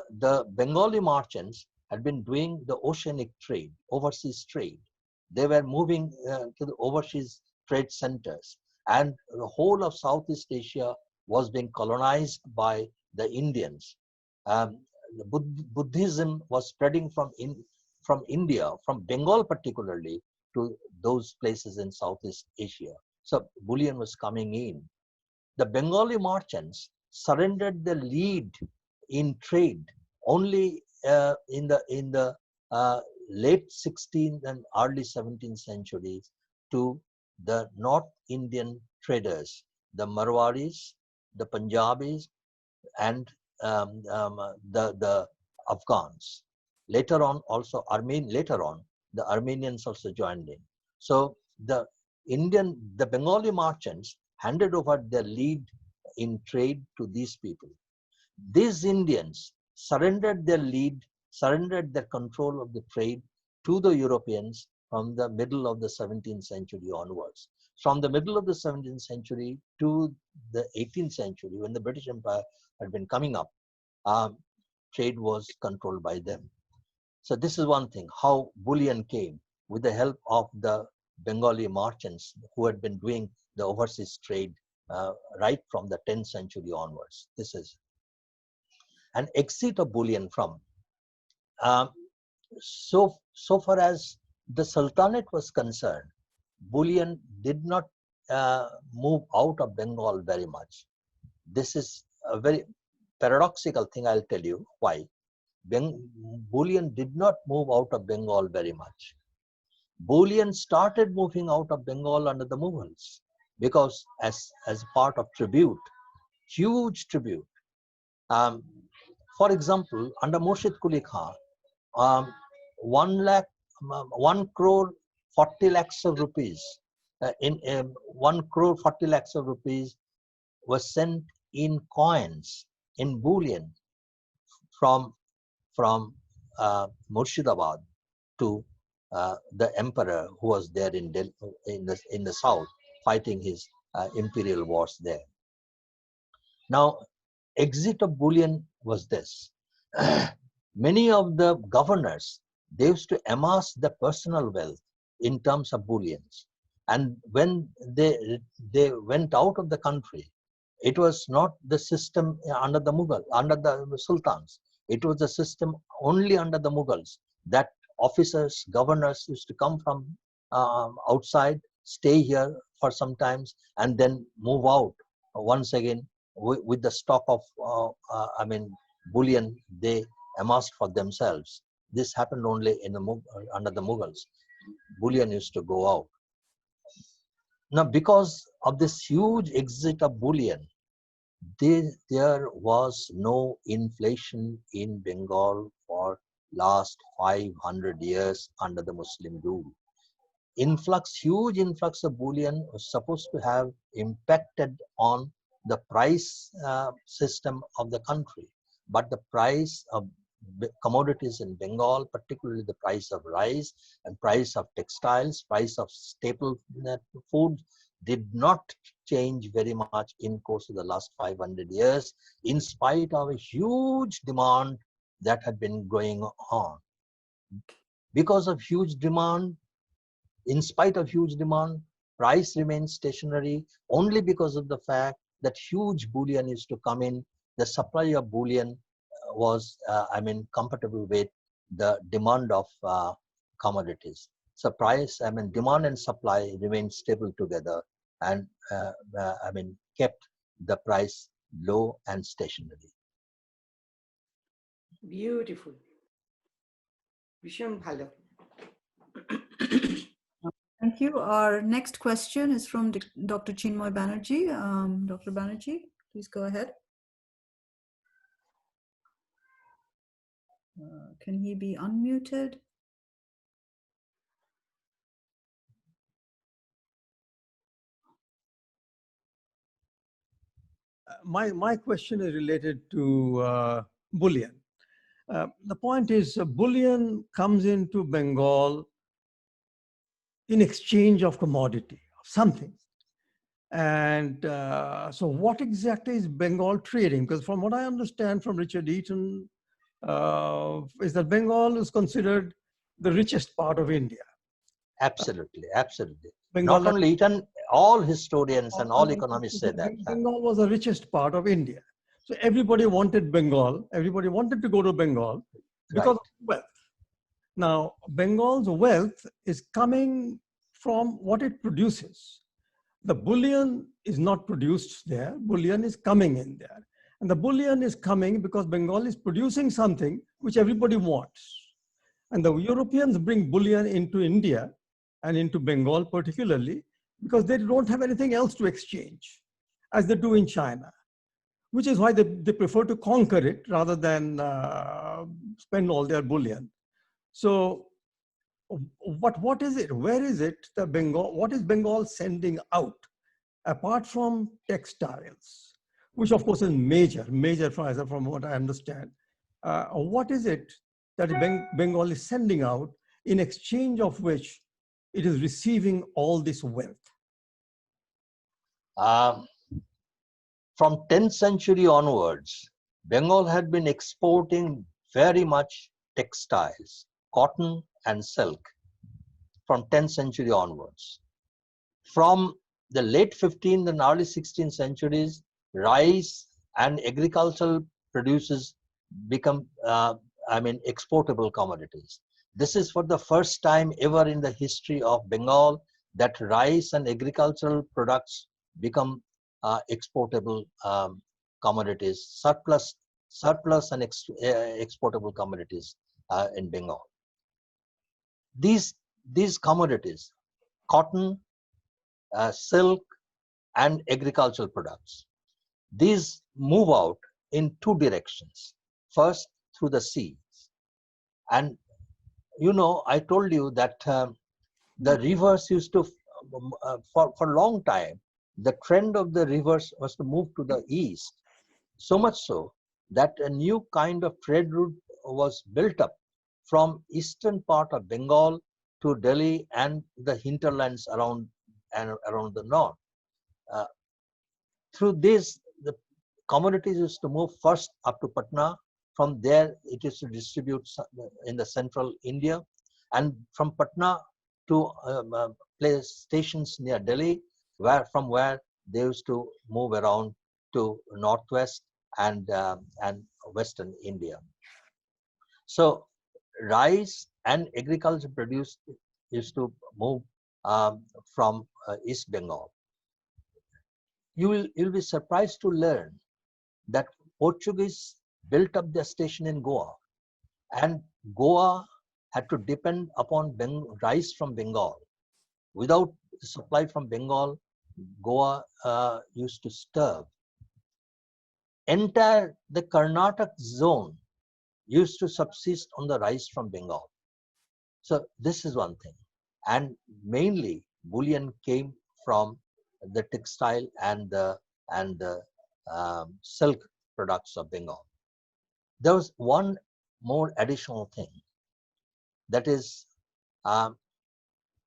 [SPEAKER 3] Bengali merchants had been doing the oceanic trade, overseas trade. They were moving to the overseas trade centers, and the whole of Southeast Asia was being colonized by the Indians. Buddhism was spreading from India, from Bengal particularly, to those places in Southeast Asia. So bullion was coming in. The Bengali merchants surrendered the lead in trade only in the late 16th and early 17th centuries to the North Indian traders, the Marwaris, the Punjabis, and the Afghans. Later on, also the Armenians also joined in. So the Bengali merchants handed over their lead in trade to these people. These Indians surrendered their lead, surrendered their control of the trade to the Europeans from the middle of the 17th century onwards. From the middle of the 17th century to the 18th century, when the British Empire had been coming up, trade was controlled by them. So this is one thing, how bullion came with the help of the Bengali merchants who had been doing the overseas trade right from the 10th century onwards. This is an exit of bullion from. So far as the Sultanate was concerned, bullion did not move out of Bengal very much. This is a very paradoxical thing, I'll tell you why. Bullion did not move out of Bengal very much. Bullion started moving out of Bengal under the Mughals, because as part of tribute, huge tribute. For example, under Murshid Quli Khan, 1 crore 40 lakhs of rupees, 1 crore 40 lakhs of rupees was sent in coins, in bullion, from Murshidabad to the emperor who was there in the south fighting his imperial wars there. Now, exit of bullion was this. Many of the governors, they used to amass the personal wealth in terms of bullions. And when they went out of the country, it was not the system under the Mughal, under the Sultans. It was the system only under the Mughals, that officers, governors used to come from outside, stay here for some times, and then move out once again with the stock of bullion they amassed for themselves. this happened only in the under the Mughals. Bullion used to go out. Now, because of this huge exit of bullion, there was no inflation in Bengal for last 500 years under the Muslim rule. Huge influx of bullion was supposed to have impacted on the price system of the country, but the price of commodities in Bengal, particularly the price of rice and price of textiles, price of staple food, did not change very much in course of the last 500 years, in spite of a huge demand that had been going on. Because of huge demand, in spite of huge demand, price remains stationary only because of the fact that huge bullion used to come in. The supply of bullion was, compatible with the demand of commodities. So demand and supply remained stable together and, kept the price low and stationary.
[SPEAKER 5] Beautiful. ভীষণ ভালো.
[SPEAKER 2] Thank you. Our next question is from Dr. Chinmoy Banerjee. Dr. Banerjee, please go ahead. Can he be unmuted?
[SPEAKER 6] My question is related to bullion. The point is, bullion comes into Bengal in exchange of commodity, of something. And so what exactly is Bengal trading? Because from what I understand from Richard Eaton, is that Bengal is considered the richest part of India.
[SPEAKER 3] Absolutely, absolutely.
[SPEAKER 6] Bengal,
[SPEAKER 3] not only Eaton, all historians and all economists say that.
[SPEAKER 6] Bengal was the richest part of India. So everybody wanted Bengal, everybody wanted to go to Bengal because of wealth. Now, Bengal's wealth is coming from what it produces. The bullion is not produced there, bullion is coming in there. And the bullion is coming because Bengal is producing something which everybody wants. And the Europeans bring bullion into India and into Bengal particularly because they don't have anything else to exchange, as they do in China, which is why they prefer to conquer it rather than spend all their bullion. So what is it? Where is it that Bengal, what is Bengal sending out apart from textiles, which of course is major from what I understand? What is it that Bengal is sending out in exchange of which it is receiving all this wealth?
[SPEAKER 3] From 10th century onwards, Bengal had been exporting very much textiles, cotton and silk from 10th century onwards. From the late 15th and early 16th centuries, rice and agricultural produces become, exportable commodities. This is for the first time ever in the history of Bengal that rice and agricultural products become exportable commodities, surplus and exportable commodities in Bengal. These commodities, cotton, silk, and agricultural products, these move out in two directions. First, through the seas. And I told you that the rivers used to, for a long time, the trend of the rivers was to move to the east. So much so that a new kind of trade route was built up from eastern part of Bengal to Delhi and the hinterlands around the north. Through this, the commodities used to move first up to Patna. From there, it is to distribute in the central India, and from Patna to place stations near Delhi, from where they used to move around to northwest and western India. So rice and agriculture produce used to move from East Bengal. You'll be surprised to learn that Portuguese built up their station in Goa, And Goa had to depend upon rice from Bengal. Without supply from Bengal, Goa used to starve. Entire the Karnataka zone used to subsist on the rice from Bengal. So this is one thing. And mainly bullion came from the textile and the silk products of Bengal. There was one more additional thing, that is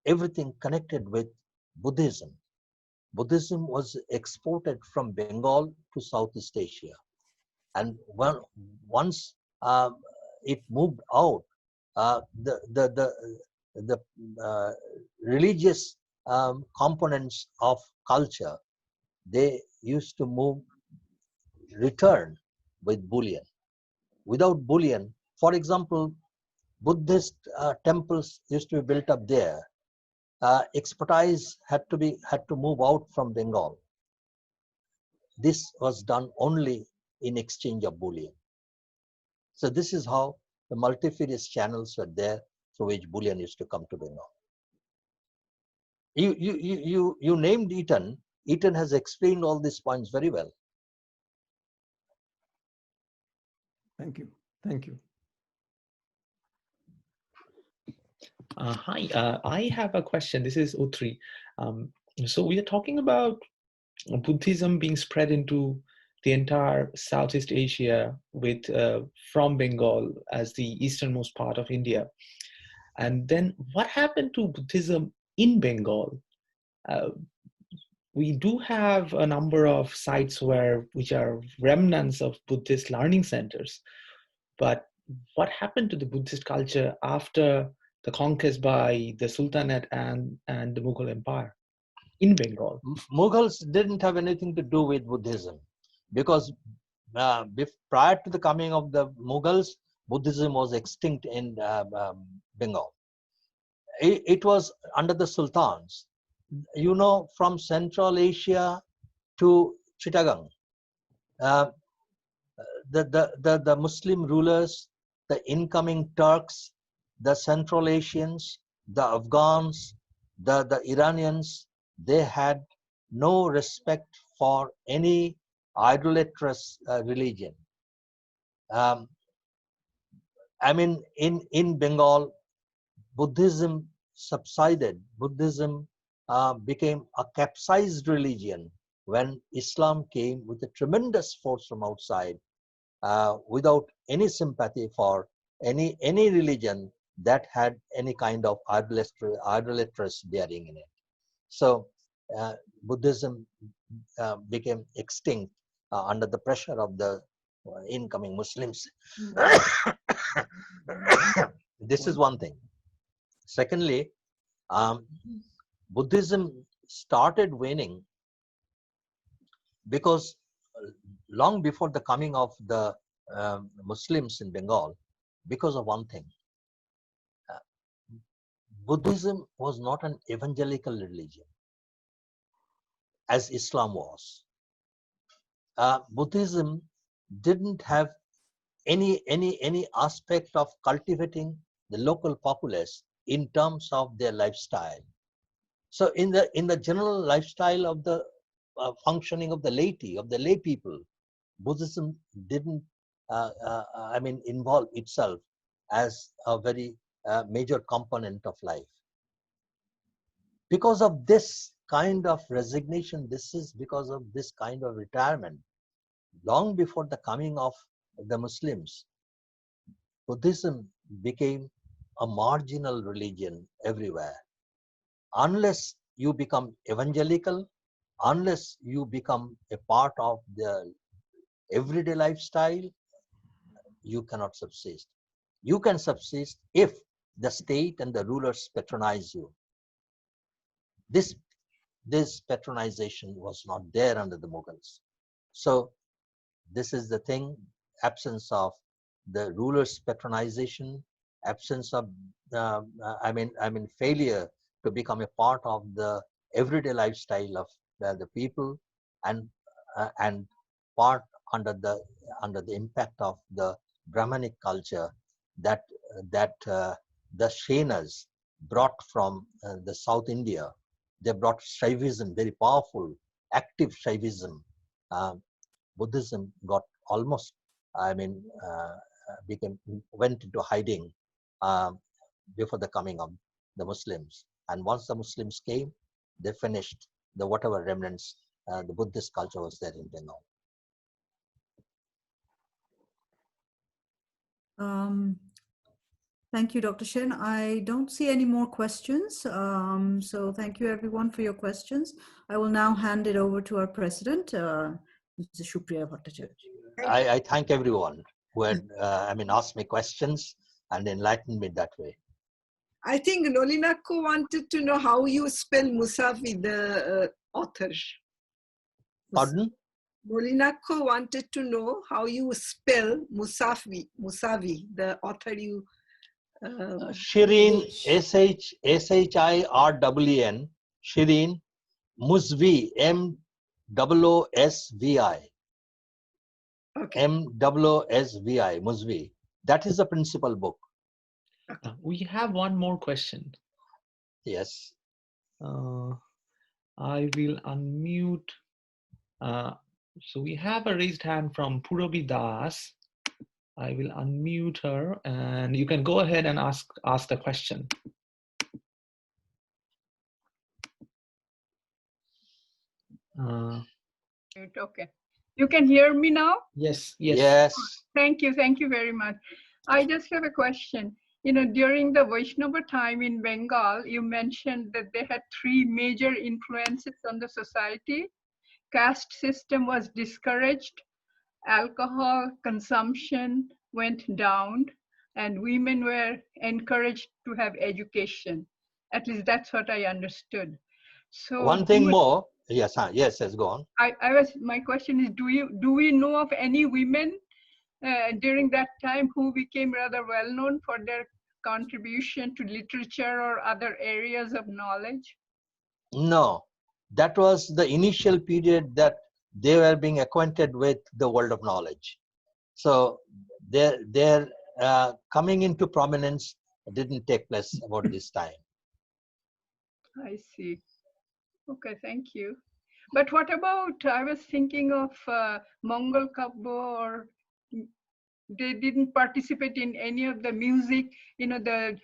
[SPEAKER 3] everything connected with Buddhism. Buddhism was exported from Bengal to Southeast Asia. And once it moved out, the religious components of culture, they used to return with bullion. Without bullion, for example, Buddhist temples used to be built up there. Expertise had to move out from Bengal. This was done only in exchange of bullion. So this is how the multifarious channels were there through which bullion used to come to Bengal. You named Eaton. Eaton has explained all these points very well.
[SPEAKER 6] Thank you. Thank you.
[SPEAKER 4] Hi, I have a question. This is Utri. So we are talking about Buddhism being spread into the entire Southeast Asia with from Bengal as the easternmost part of India. And then what happened to Buddhism in Bengal? We do have a number of sites which are remnants of Buddhist learning centers. But what happened to the Buddhist culture after the conquest by the Sultanate and the Mughal Empire in Bengal?
[SPEAKER 3] Mughals didn't have anything to do with Buddhism, because prior to the coming of the Mughals, Buddhism was extinct in Bengal. It was under the Sultans. You know, from Central Asia to Chittagong, the Muslim rulers, the incoming Turks, the Central Asians, the Afghans, the Iranians, they had no respect for any idolatrous religion. I mean, in Bengal, Buddhism subsided. Buddhism became a capsized religion when Islam came with a tremendous force from outside, without any sympathy for any religion that had any kind of idolatrous bearing in it. So Buddhism became extinct under the pressure of the incoming Muslims. This is one thing. Secondly, Buddhism started waning because long before the coming of the Muslims in Bengal, because of one thing. Buddhism was not an evangelical religion as Islam was. Buddhism didn't have any aspect of cultivating the local populace in terms of their lifestyle. So in the general lifestyle of the functioning of the laity, of the lay people, Buddhism didn't involve itself as a very major component of life. Because of this kind of resignation, because of this kind of retirement, long before the coming of the Muslims, Buddhism became a marginal religion everywhere. Unless you become evangelical, unless you become a part of the everyday lifestyle, you cannot subsist. You can subsist if the state and the rulers patronize you. This patronization was not there under the Mughals. So this is the thing, absence of the rulers' patronization, absence of failure to become a part of the everyday lifestyle of the people, and part under the impact of the Brahmanic culture. that the Shainas brought from the South India. They brought Shaivism, very powerful, active Shaivism. Buddhism got almost, went into hiding before the coming of the Muslims. And once the Muslims came, they finished the whatever remnants the Buddhist culture was there in Bengal.
[SPEAKER 2] Thank you, Dr. Sen. I don't see any more questions. So thank you everyone for your questions. I will now hand it over to our president, Mr. Supriya Bhattacharya.
[SPEAKER 3] I thank everyone who had asked me questions and enlightened me that way.
[SPEAKER 1] I think Nolinakko wanted to know how you spell Musavi, the author.
[SPEAKER 3] Pardon?
[SPEAKER 1] Nolinakko wanted to know how you spell Musavi, the author you...
[SPEAKER 3] Shireen, Shireen, Shireen, Musvi, Moosvi,
[SPEAKER 1] Okay.
[SPEAKER 3] Moosvi, Musvi. That is the principal book.
[SPEAKER 4] We have one more question.
[SPEAKER 3] Yes.
[SPEAKER 4] I will unmute. So we have a raised hand from Purabi Das. I will unmute her and you can go ahead and ask the question.
[SPEAKER 7] Okay. You can hear me now?
[SPEAKER 4] Yes.
[SPEAKER 3] Yes.
[SPEAKER 7] Thank you very much. I just have a question. During the Vaishnava time in Bengal, you mentioned that they had three major influences on the society. Caste system was discouraged, alcohol consumption went down, and women were encouraged to have education. At least that's what I understood. So
[SPEAKER 3] one thing more. Yes, yes, go on.
[SPEAKER 7] My question is, do we know of any women during that time who became rather well known for their contribution to literature or other areas of knowledge?
[SPEAKER 3] No, that was the initial period that they were being acquainted with the world of knowledge. So their coming into prominence didn't take place about this time.
[SPEAKER 7] I see. Okay, thank you. But what about, I was thinking of Mongol Kabba, or they didn't participate in any of the music, the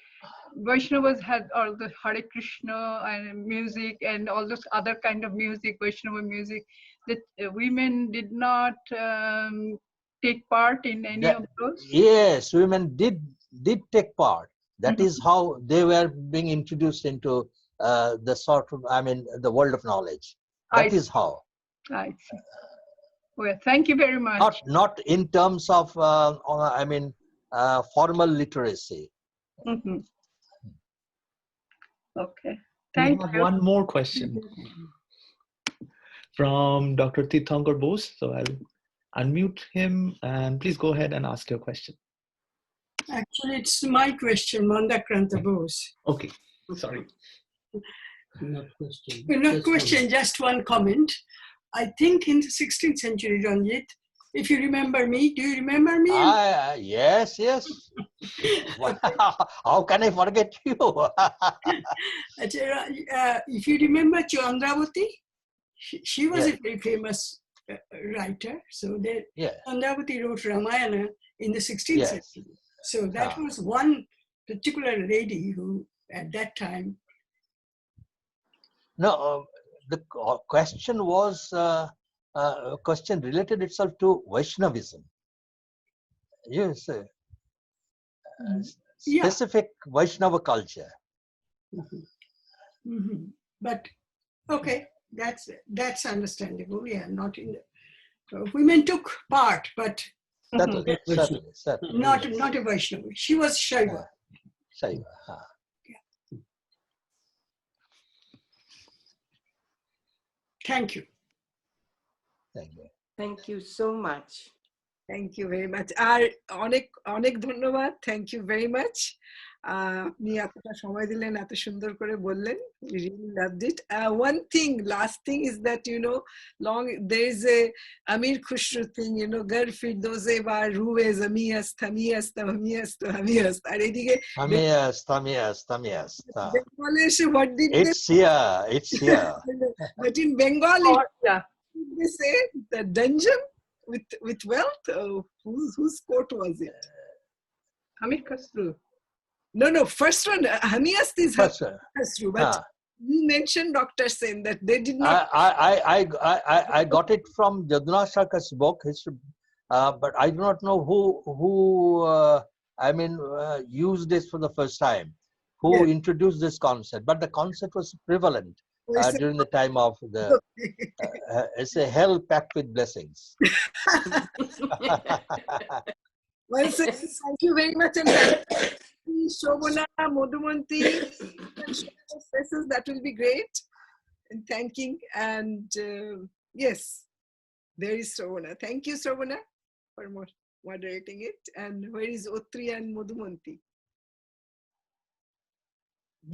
[SPEAKER 7] Vaishnavas had all the Hare Krishna and music and all those other kind of music, Vaishnava music, that women did not take part in any of those?
[SPEAKER 3] Yes, women did take part. That is how they were being introduced into the sort of, the world of knowledge. That is how.
[SPEAKER 7] I see. Well, thank you very much.
[SPEAKER 3] Not in terms of, formal literacy.
[SPEAKER 7] Okay.
[SPEAKER 4] Thank you. We have one more question from Dr. Tirthankar Bose. So I'll unmute him and please go ahead and ask your question.
[SPEAKER 8] Actually, it's my question, Mandakranta Bose.
[SPEAKER 4] Okay, sorry.
[SPEAKER 8] Not question, just one comment. I think in the 16th century, Ranjit, if you remember me, do you remember me?
[SPEAKER 3] Yes. How can I forget you?
[SPEAKER 8] If you remember Chandravati, she was a very famous writer. So Chandravati wrote Ramayana in the 16th century. So that was one particular lady who, at that time.
[SPEAKER 3] No, the question was question related itself to Vaishnavism. Yes, specific Vaishnava culture.
[SPEAKER 8] But okay, that's understandable. Yeah, not in the women took part, but
[SPEAKER 3] certainly.
[SPEAKER 8] Not a Vaishnava. She was Shaiva.
[SPEAKER 3] Shaiva.
[SPEAKER 8] Thank you.
[SPEAKER 5] Thank you so much.
[SPEAKER 1] Thank you very much. Onek dhonnobad. Thank you very much. আপনি এতটা সময় দিলেন, এত সুন্দর করে বললেন. We really loved it. One thing, last thing is that, you know, there is a Amir Khushru thing, you know, gar firdoze bar ruwe zamiyas thamiyas tamiyas tamiyas. Ar edige
[SPEAKER 3] Tamiyas.
[SPEAKER 1] What did
[SPEAKER 3] it's here.
[SPEAKER 1] But in Bengal, they say the dungeon with wealth. Oh, whose court was it?
[SPEAKER 7] Amir Khusru.
[SPEAKER 1] No, first one, Hamiyast is Khusru, but you mentioned Dr. Sen that they did not.
[SPEAKER 3] I got it from Jaduna Sharkar's book, history, but I do not know who used this for the first time, who introduced this concept. But the concept was prevalent during the time of the. It's a hell packed with blessings.
[SPEAKER 1] Well, thank you very much, and Shobana, Modumanti, that will be great. And thanking, and yes, there is Shobana. Thank you, Shobana, for moderating it. And where is Otri and Modumanti?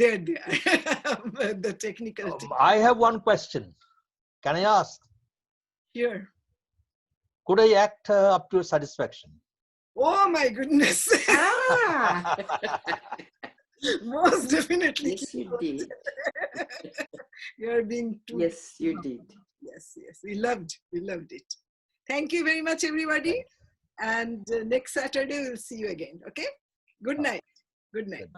[SPEAKER 1] There they are. The technical team.
[SPEAKER 3] I have one question. Can I ask?
[SPEAKER 1] Sure.
[SPEAKER 3] Could I act up to satisfaction?
[SPEAKER 1] Oh my goodness. Most definitely.
[SPEAKER 5] Yes, you did.
[SPEAKER 1] You are being too.
[SPEAKER 5] Yes, you did.
[SPEAKER 1] Yes. We loved it. Thank you very much, everybody. And next Saturday, we'll see you again. Okay? Good night.
[SPEAKER 6] Good night.